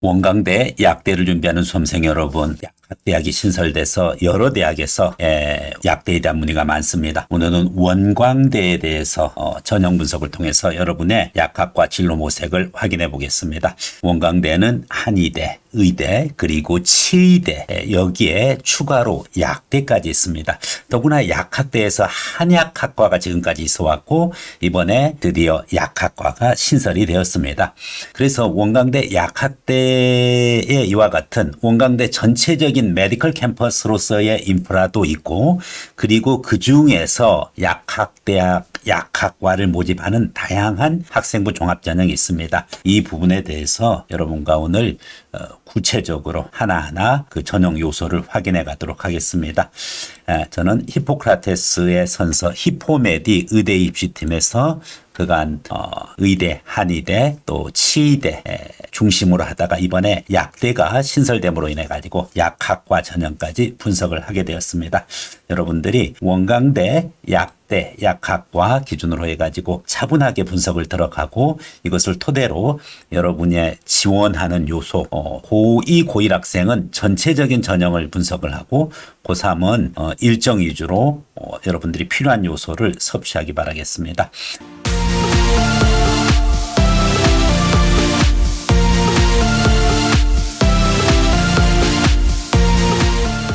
원광대 약대를 준비하는 수험생 여러분, 약학대학이 신설돼서 여러 대학에서 약대에 대한 문의가 많습니다. 오늘은 원광대에 대해서 전형 분석을 통해서 여러분의 약학과 진로 모색을 확인해 보겠습니다. 원광대는 한의대, 의대, 그리고 치의대, 여기에 추가로 약대까지 있습니다. 더구나 약학대에서 한약학과가 지금까지 있어 왔고 이번에 드디어 약학과가 신설이 되었습니다. 그래서 원광대 약학대의 이와 같은 원광대 전체적인 메디컬 캠퍼스로서의 인프라도 있고, 그리고 그 중에서 약학대학 약학과를 모집하는 다양한 학생부 종합전형이 있습니다. 이 부분에 대해서 여러분과 오늘 구체적으로 하나하나 그 전형 요소를 확인해 가도록 하겠습니다. 저는 히포크라테스의 선서 히포메디 의대 입시팀에서 그간 의대, 한의대, 또 치의대 중심으로 하다가 이번에 약대가 신설됨으로 인해 가지고 약학과 전형까지 분석을 하게 되었습니다. 여러분들이 원광대, 약대, 약학과 기준으로 해가지고 차분하게 분석을 들어가고 이것을 토대로 여러분의 지원하는 요소, 고2, 고1 학생은 전체적인 전형을 분석을 하고 고3은 일정 위주로 여러분들이 필요한 요소를 섭취하기 바라겠습니다.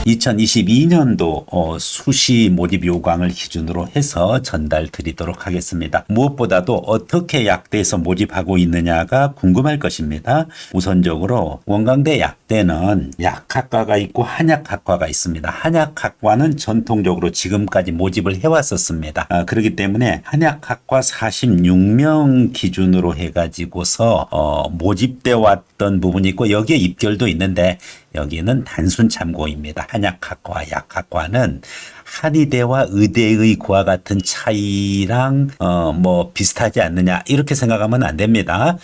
2022년도 수시 모집 요강을 기준으로 해서 전달 드리도록 하겠습니다. 무엇보다도 어떻게 약대에서 모집하고 있느냐가 궁금할 것입니다. 우선적으로 원광대 약대는 약학과가 있고 한약학과가 있습니다. 한약학과는 전통적으로 지금까지 모집을 해왔었습니다. 그렇기 때문에 한약학과 46명 기준으로 해가지고서 모집돼 왔던 부분이 있고 여기에 입결도 있는데 여기는 단순 참고입니다. 한약학과, 약학과는 한의대와 의대의 그와 같은 차이랑 비슷하지 않느냐 이렇게 생각하면 안 됩니다.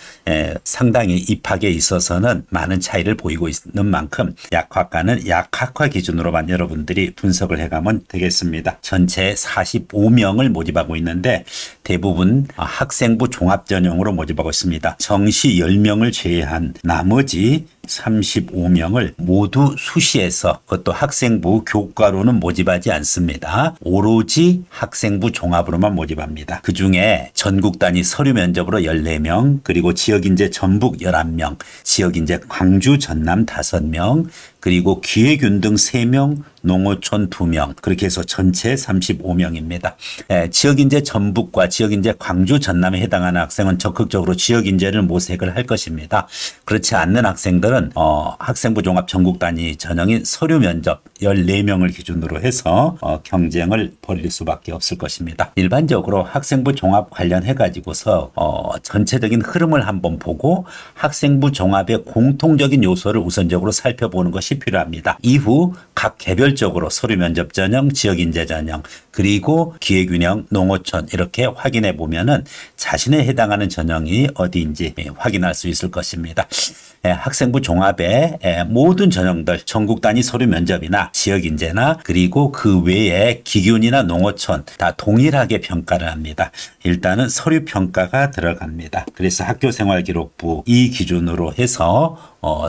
상당히 입학에 있어서는 많은 차이를 보이고 있는 만큼 약학과는 약학과 기준으로만 여러분들이 분석을 해가면 되겠습니다. 전체 45명을 모집하고 있는데 대부분 학생부 종합전형으로 모집하고 있습니다. 정시 10명을 제외한 나머지 35명을 모두 수시에서 그것도 학생부 교과로는 모집하지 않습니다. 오로지 학생부 종합으로만 모집합니다. 그중에 전국 단위 서류 면접으로 14명, 그리고 지역인재 전북 11명, 지역인재 광주 전남 5명, 그리고 기회균 등 3명, 농어촌 2명, 그렇게 해서 전체 35명입니다. 지역인재 전북과 지역인재 광주 전남에 해당하는 학생은 적극적으로 지역인재를 모색을 할 것입니다. 그렇지 않는 학생들은 학생부 종합 전국 단위 전형인 서류 면접 14명을 기준으로 해서 경쟁을 벌일 수밖에 없을 것입니다. 일반적으로 학생부 종합 관련해 가지고서 전체적인 흐름을 한번 보고 학생부 종합의 공통적인 요소를 우선적으로 살펴보는 것이 필요합니다. 이후 각 개별적으로 서류 면접 전형, 지역인재 전형, 그리고 기회균형, 농어촌 이렇게 확인해 보면은 자신에 해당하는 전형이 어디인지 확인할 수 있을 것입니다. 학생부 종합의 모든 전형들 전국 단위 서류 면접이나 지역인재나 그리고 그 외에 기균이나 농어촌 다 동일하게 평가를 합니다. 일단은 서류 평가가 들어갑니다. 그래서 학교생활기록부 이 기준으로 해서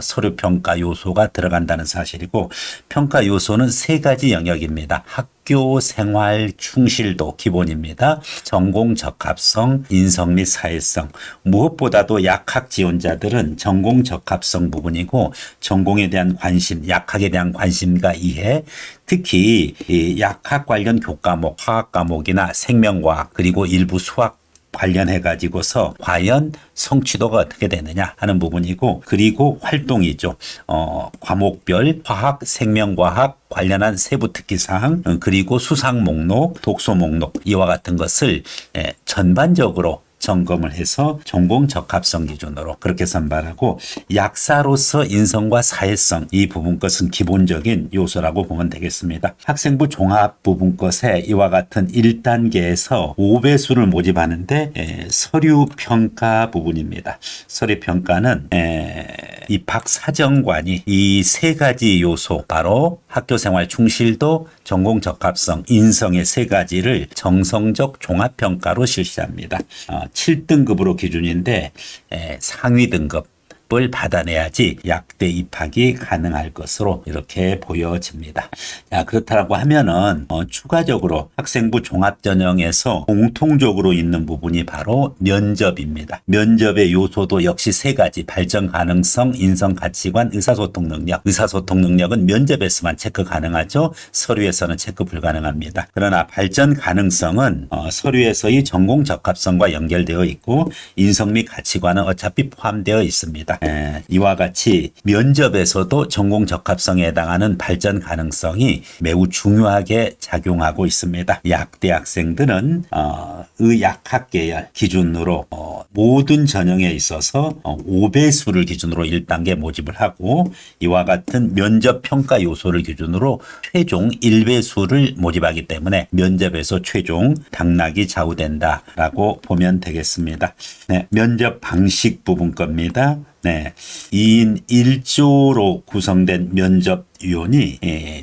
서류 평가 요소가 들어간다는 사실이고, 평가 요소는 3가지 영역입니다. 학교 생활 충실도 기본입니다. 전공 적합성, 인성 및 사회성. 무엇보다도 약학 지원자들은 전공 적합성 부분이고 전공에 대한 관심, 약학에 대한 관심과 이해, 특히 이 약학 관련 교과목, 화학 과목이나 생명과학 그리고 일부 수학 관련해 가지고서 과연 성취도가 어떻게 되느냐 하는 부분이고, 그리고 활동이죠. 과목별 화학, 생명과학 관련한 세부 특기사항, 그리고 수상 목록, 독서 목록 이와 같은 것을 전반적으로 점검을 해서 전공 적합성 기준으로 그렇게 선발하고, 약사로서 인성과 사회성 이 부분 것은 기본적인 요소라고 보면 되겠습니다. 학생부 종합 부분 것에 이와 같은 1단계에서 5배수를 모집하는데 서류 평가 부분입니다. 서류 평가는 입학 사정관이 이 3가지 요소, 바로 학교생활 충실도, 전공 적합성, 인성의 3가지를 정성적 종합평가로 실시합니다. 7등급으로 기준인데 상위 등급 면접을 받아내야지 약대 입학이 가능할 것으로 이렇게 보여집니다. 자, 그렇다고 하면은 추가적으로 학생부 종합전형에서 공통적으로 있는 부분이 바로 면접입니다. 면접의 요소도 역시 세 가지: 발전 가능성, 인성 가치관, 의사소통 능력. 의사소통 능력은 면접에서만 체크 가능하죠. 서류에서는 체크 불가능합니다. 그러나 발전 가능성은 서류에서의 전공 적합성과 연결되어 있고, 인성 및 가치관은 어차피 포함되어 있습니다. 이와 같이 면접에서도 전공 적합성에 해당하는 발전 가능성이 매우 중요하게 작용하고 있습니다. 약대 학생들은 의약학 계열 기준으로 모든 전형에 있어서 5배수를 기준으로 1단계 모집을 하고, 이와 같은 면접 평가 요소를 기준으로 최종 1배수를 모집하기 때문에 면접에서 최종 당락이 좌우된다라고 보면 되겠습니다. 네, 면접 방식 부분 겁니다. 네, 2인 1조로 구성된 면접위원이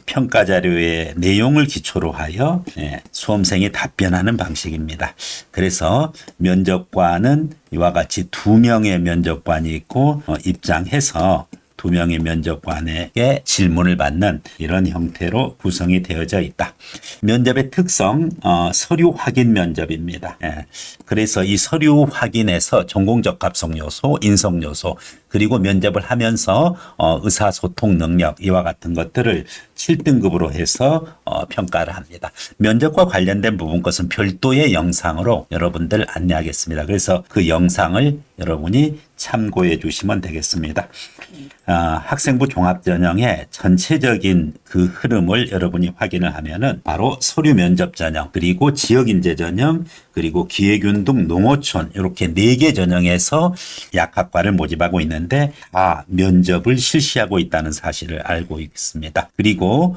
평가 자료의 내용을 기초로 하여 수험생이 답변하는 방식입니다. 그래서 면접관은 이와 같이 2명의 면접관이 있고 입장해서 2명의 면접관에게 질문을 받는 이런 형태로 구성이 되어져 있다. 면접의 특성, 서류 확인 면접입니다. 그래서 이 서류 확인에서 전공 적합성 요소, 인성 요소, 그리고 면접을 하면서 의사소통 능력, 이와 같은 것들을 7등급으로 해서 평가를 합니다. 면접과 관련된 부분 것은 별도의 영상으로 여러분들 안내하겠습니다. 그래서 그 영상을 여러분이 참고해 주시면 되겠습니다. 학생부 종합전형의 전체적인 그 흐름을 여러분이 확인을 하면은 바로 서류 면접 전형, 그리고 지역인재 전형, 그리고 기획운동, 농어촌, 이렇게 4개 전형에서 약학과를 모집하고 있는데 면접을 실시하고 있다는 사실을 알고 있습니다. 그리고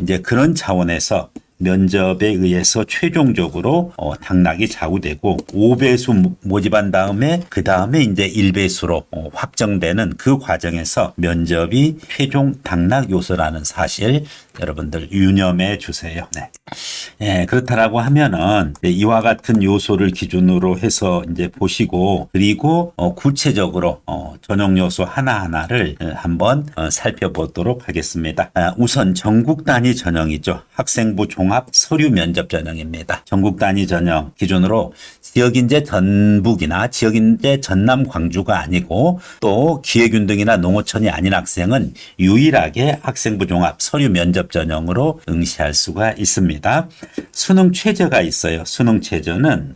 이제 그런 차원에서 면접에 의해서 최종적으로 당락이 좌우되고 5배수 모집한 다음에 그 다음에 이제 1배수로 확정되는 그 과정에서 면접이 최종 당락 요소라는 사실 여러분들 유념해 주세요. 네. 그렇다라고 하면은 이와 같은 요소를 기준으로 해서 이제 보시고, 그리고 구체적으로 전형 요소 하나하나를 한번 살펴보도록 하겠습니다. 우선 전국 단위 전형이죠. 학생부 종합 서류 면접 전형입니다. 전국 단위 전형 기준으로 지역인재 전북이나 지역인재 전남 광주가 아니고 또 기획운동이나 농어촌이 아닌 학생은 유일하게 학생부 종합 서류 면접 전형으로 응시할 수가 있습니다. 수능 최저가 있어요. 수능 최저는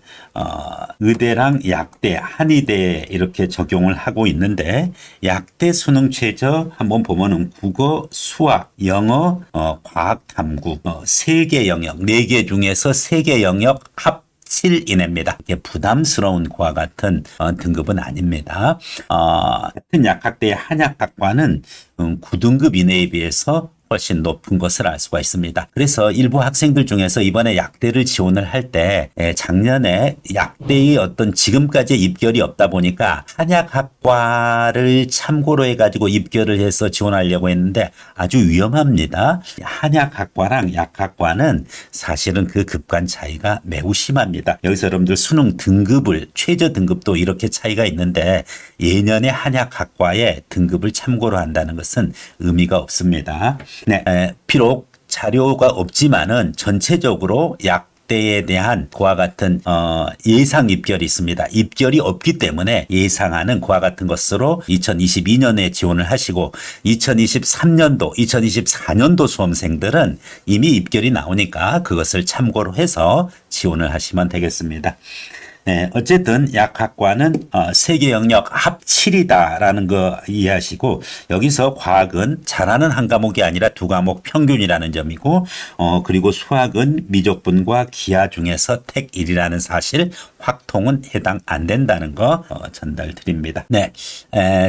의대랑 약대, 한의대에 이렇게 적용을 하고 있는데, 약대 수능 최저 한번 보면은 국어, 수학, 영어, 과학, 탐구 3개 영역, 4개 중에서 3개 영역 합 7 이내입니다. 이게 부담스러운 그와 같은 등급은 아닙니다. 같은 약학대의 한약학과는 9등급 이내에 비해서 훨씬 높은 것을 알 수가 있습니다. 그래서 일부 학생들 중에서 이번에 약대를 지원을 할 때 작년에 약대의 어떤 지금까지 입결이 없다 보니까 한약학과를 참고로 해가지고 입결을 해서 지원하려고 했는데 아주 위험합니다. 한약학과랑 약학과는 사실은 그 급간 차이가 매우 심합니다. 여기서 여러분들 수능 등급을, 최저 등급도 이렇게 차이가 있는데 예년의 한약학과의 등급을 참고로 한다는 것은 의미가 없습니다. 네, 비록 자료가 없지만은 전체적으로 약대에 대한 그와 같은 예상 입결이 있습니다. 입결이 없기 때문에 예상하는 그와 같은 것으로 2022년에 지원을 하시고 2023년도, 2024년도 수험생들은 이미 입결이 나오니까 그것을 참고로 해서 지원을 하시면 되겠습니다. 네, 어쨌든 약학과는 세계 영역 합 7이다라는 거 이해하시고, 여기서 과학은 잘하는 한 과목이 아니라 2과목 평균이라는 점이고, 그리고 수학은 미적분과 기하 중에서 택 1이라는 사실, 확통은 해당 안 된다는 거 전달드립니다. 네,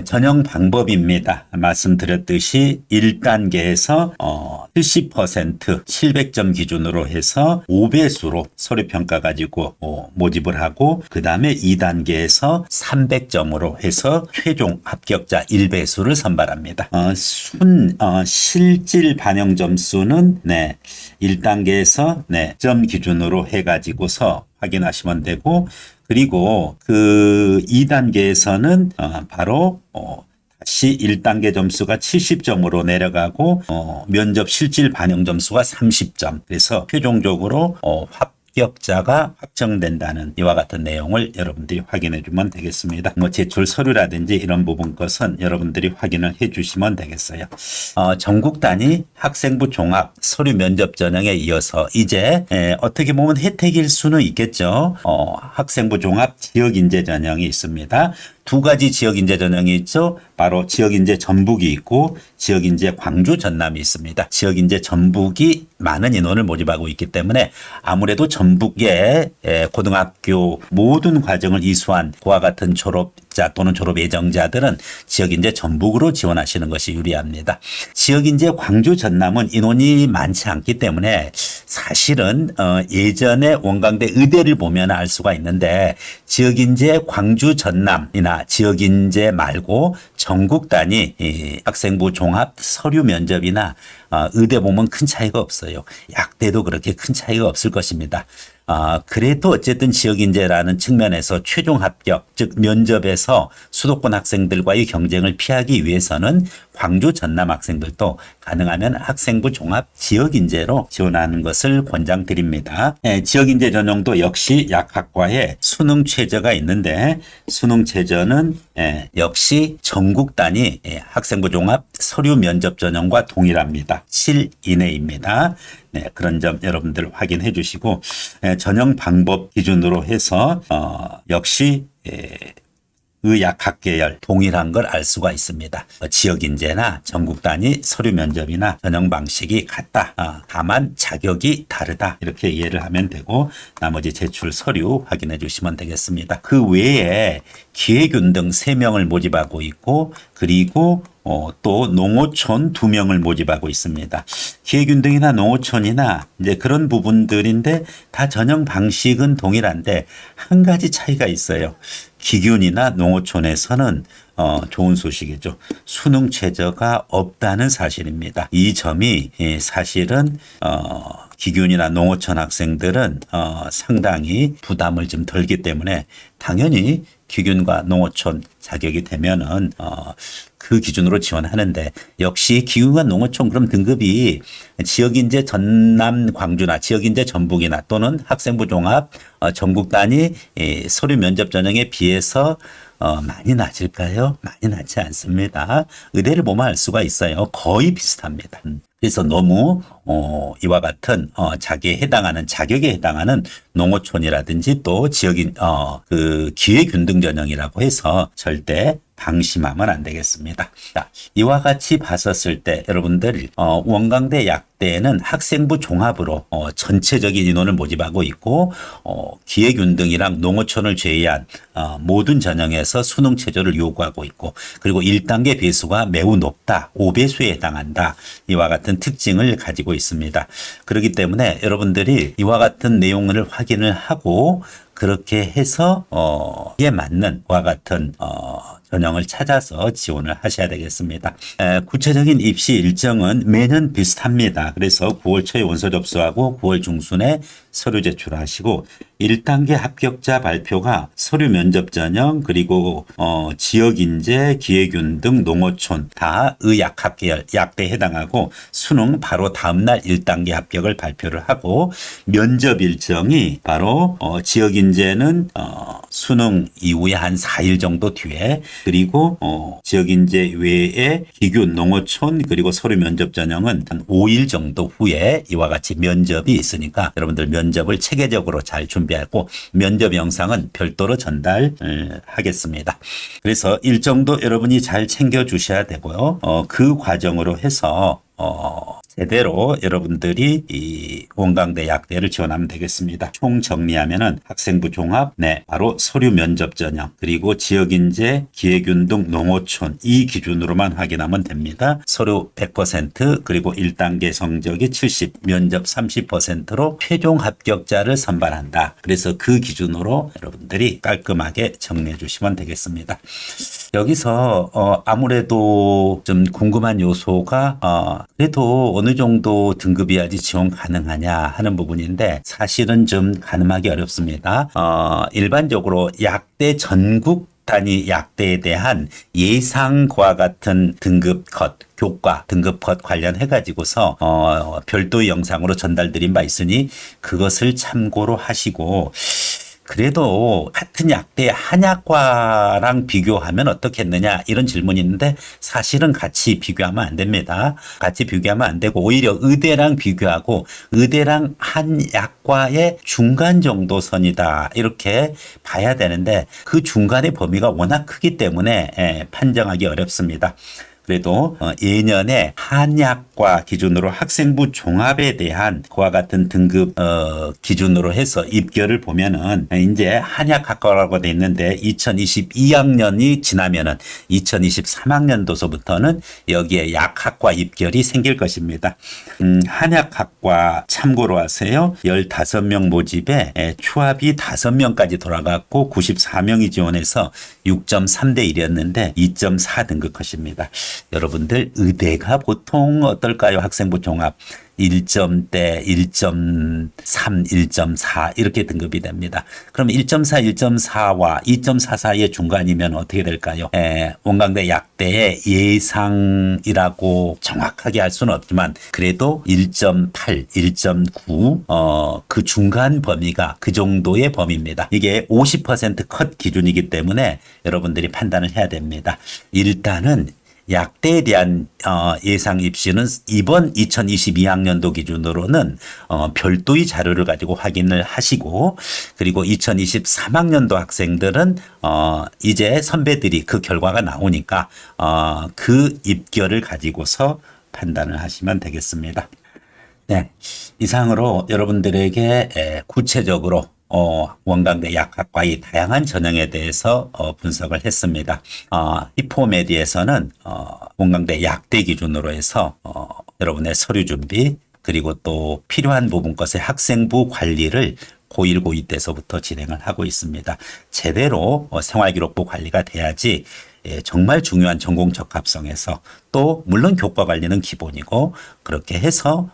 전형 방법입니다. 말씀드렸듯이 1단계에서 70% 700점 기준으로 해서 5배수로 서류평가 가지고 모집을 하고, 그 다음에 2단계에서 300점으로 해서 최종 합격자 1배수를 선발합니다. 실질 반영 점수는 1단계에서 점 기준으로 해가지고서 확인하시면 되고, 그리고 그 2단계에서는 바로 다시 1단계 점수가 70점으로 내려가고 면접 실질 반영 점수가 30점. 그래서 최종적으로 합격자가 확정된다는 이와 같은 내용을 여러분들이 확인해 주면 되겠습니다. 제출 서류라든지 이런 부분 것은 여러분들이 확인을 해 주시면 되겠어요. 전국 단위 학생부 종합 서류 면접 전형에 이어서 이제 어떻게 보면 혜택일 수는 있겠죠. 학생부 종합 지역 인재 전형이 있습니다. 두 가지 지역 인재 전형이 있죠. 바로 지역 인재 전북이 있고 지역 인재 광주 전남이 있습니다. 지역 인재 전북이 많은 인원을 모집하고 있기 때문에 아무래도 전북의 고등학교 모든 과정을 이수한 그와 같은 졸업자 또는 졸업 예정자들은 지역 인재 전북으로 지원하시는 것이 유리합니다. 지역 인재 광주 전남은 인원이 많지 않기 때문에 사실은 예전에 원광대 의대를 보면 알 수가 있는데 지역 인재 광주 전남이나 지역 인재 말고 전국 단위 학생부 종합 서류 면접이나 의대 보면 큰 차이가 없어요. 약대도 그렇게 큰 차이가 없을 것입니다. 그래도 어쨌든 지역인재라는 측면에서 최종 합격, 즉 면접에서 수도권 학생들과의 경쟁을 피하기 위해서는 광주 전남 학생들도 가능하면 학생부 종합 지역인재로 지원하는 것을 권장드립니다. 지역인재 전형도 역시 약학과에 수능 최저가 있는데 수능 최저는 역시 전국 단위 학생부 종합 서류 면접 전형과 동일합니다. 7 이내입니다. 그런 점 여러분들 확인해 주시고 전형 방법 기준으로 해서 역시 의학학 계열 동일한 걸 알 수가 있습니다. 지역 인재나 전국 단위 서류 면접이나 전형 방식이 같다. 다만 자격이 다르다. 이렇게 이해를 하면 되고 나머지 제출 서류 확인해 주시면 되겠습니다. 그 외에 기회균 등 3명을 모집하고 있고 그리고 또 농어촌 2명을 모집하고 있습니다. 기회균등이나 농어촌이나 이제 그런 부분들인데 다 전형 방식은 동일한데 한 가지 차이가 있어요. 기균이나 농어촌에서는 좋은 소식이죠. 수능 최저가 없다는 사실입니다. 이 점이 사실은 기균이나 농어촌 학생들은 상당히 부담을 좀 덜기 때문에 당연히 기균과 농어촌 자격이 되면은 그 기준으로 지원하는데 역시 기균과 농어촌 그럼 등급이 지역인재 전남 광주나 지역인재 전북이나 또는 학생부 종합 전국 단위 서류 면접 전형에 비해서 많이 낮을까요? 많이 낮지 않습니다. 의대를 보면 알 수가 있어요. 거의 비슷합니다. 그래서 너무 이와 같은 자기에 해당하는 자격에 해당하는 농어촌이라든지 또 지역인 그 기회균등 전형이라고 해서 절대 방심하면 안 되겠습니다. 자, 이와 같이 봤었을 때 여러분들 원광대 약대는 학생부 종합으로 전체적인 인원을 모집하고 있고 기회균등이랑 농어촌을 제외한 모든 전형에서 수능 최저를 요구하고 있고 그리고 1단계 배수가 매우 높다. 5배수에 해당한다. 이와 같은 특징을 가지고 있습니다. 그렇기 때문에 여러분들이 이와 같은 내용을 확인을 하고 그렇게 해서 이에 맞는 와 같은 전형을 찾아서 지원을 하셔야 되겠습니다. 구체적인 입시 일정은 매년 비슷합니다. 그래서 9월 초에 원서 접수하고 9월 중순에 서류 제출하시고 1단계 합격자 발표가 서류 면접 전형 그리고 지역인재, 기회균등, 농어촌 다 의약학 계열 약대에 해당하고 수능 바로 다음날 1단계 합격을 발표를 하고 면접 일정이 바로 지역인재는 수능 이후에 한 4일 정도 뒤에 그리고 지역인재 외에 기균, 농어촌 그리고 서류 면접 전형은 한 5일 정도 후에 이와 같이 면접이 있으니까 여러분들 면접을 체계적으로 잘 준비하고 면접 영상은 별도로 전달하겠습니다. 그래서 일정도 여러분이 잘 챙겨 주셔야 되고요. 그 과정으로 해서 제대로 여러분들이 이 원광대 약대를 지원하면 되겠습니다. 총 정리하면은 학생부 종합, 바로 서류 면접 전형, 그리고 지역인재, 기회균등, 농어촌 이 기준으로만 확인하면 됩니다. 서류 100% 그리고 1단계 성적이 70, 면접 30%로 최종 합격자를 선발한다. 그래서 그 기준으로 여러분들이 깔끔하게 정리해 주시면 되겠습니다. 여기서 아무래도 좀 궁금한 요소가 그래도 어느 정도 등급이야지 지원 가능하냐 하는 부분인데 사실은 좀 가늠하기 어렵습니다. 일반적으로 약대 전국 단위 약대에 대한 예상과 같은 등급 컷, 교과 등급 컷 관련해 가지고서 별도의 영상으로 전달드린 바 있으니 그것을 참고로 하시고, 그래도 같은 약대 한약과랑 비교하면 어떻겠느냐 이런 질문이 있는데 사실은 같이 비교하면 안 됩니다. 같이 비교하면 안 되고 오히려 의대랑 비교하고 의대랑 한약과의 중간 정도 선이다 이렇게 봐야 되는데 그 중간의 범위가 워낙 크기 때문에 판정하기 어렵습니다. 그래도 예년에 한약과 기준으로 학생부 종합에 대한 그와 같은 등급 기준으로 해서 입결을 보면은 이제 한약학과라고 돼 있는데 2022학년이 지나면은 2023학년도서부터는 여기에 약학과 입결이 생길 것입니다. 한약학과 참고로 하세요. 15명 모집에 추합이 5명까지 돌아갔고 94명이 지원해서 6.3대 1이었는데 2.4 등급 컷입니다. 여러분들 의대가 보통 어떨까요? 학생부 종합 1점대, 1.3, 1.4 이렇게 등급이 됩니다. 그럼 1.4, 1.4와 2.4 사이의 중간이면 어떻게 될까요? 원광대 약대의 예상이라고 정확하게 할 수는 없지만 그래도 1.8, 1.9 그 중간 범위가 그 정도의 범위입니다. 이게 50%컷 기준이기 때문에 여러분들이 판단을 해야 됩니다. 일단은 약대에 대한 예상 입시는 이번 2022학년도 기준으로는 별도의 자료를 가지고 확인을 하시고, 그리고 2023학년도 학생들은 이제 선배들이 그 결과가 나오니까 그 입결을 가지고서 판단을 하시면 되겠습니다. 네, 이상으로 여러분들에게 구체적으로 원광대 약학과의 다양한 전형에 대해서 분석을 했습니다. 히포메디에서는 원광대 약대 기준으로 해서 여러분의 서류 준비 그리고 또 필요한 부분 것의 학생부 관리를 고1, 고2 때서부터 진행을 하고 있습니다. 제대로 생활기록부 관리가 돼야지 정말 중요한 전공 적합성에서 또 물론 교과 관리는 기본이고 그렇게 해서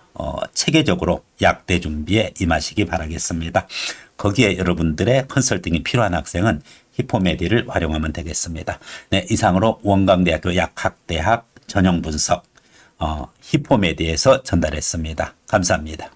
체계적으로 약대 준비에 임하시기 바라겠습니다. 거기에 여러분들의 컨설팅이 필요한 학생은 히포메디를 활용하면 되겠습니다. 네, 이상으로 원광대학교 약학대학 전형 분석 히포메디에서 전달했습니다. 감사합니다.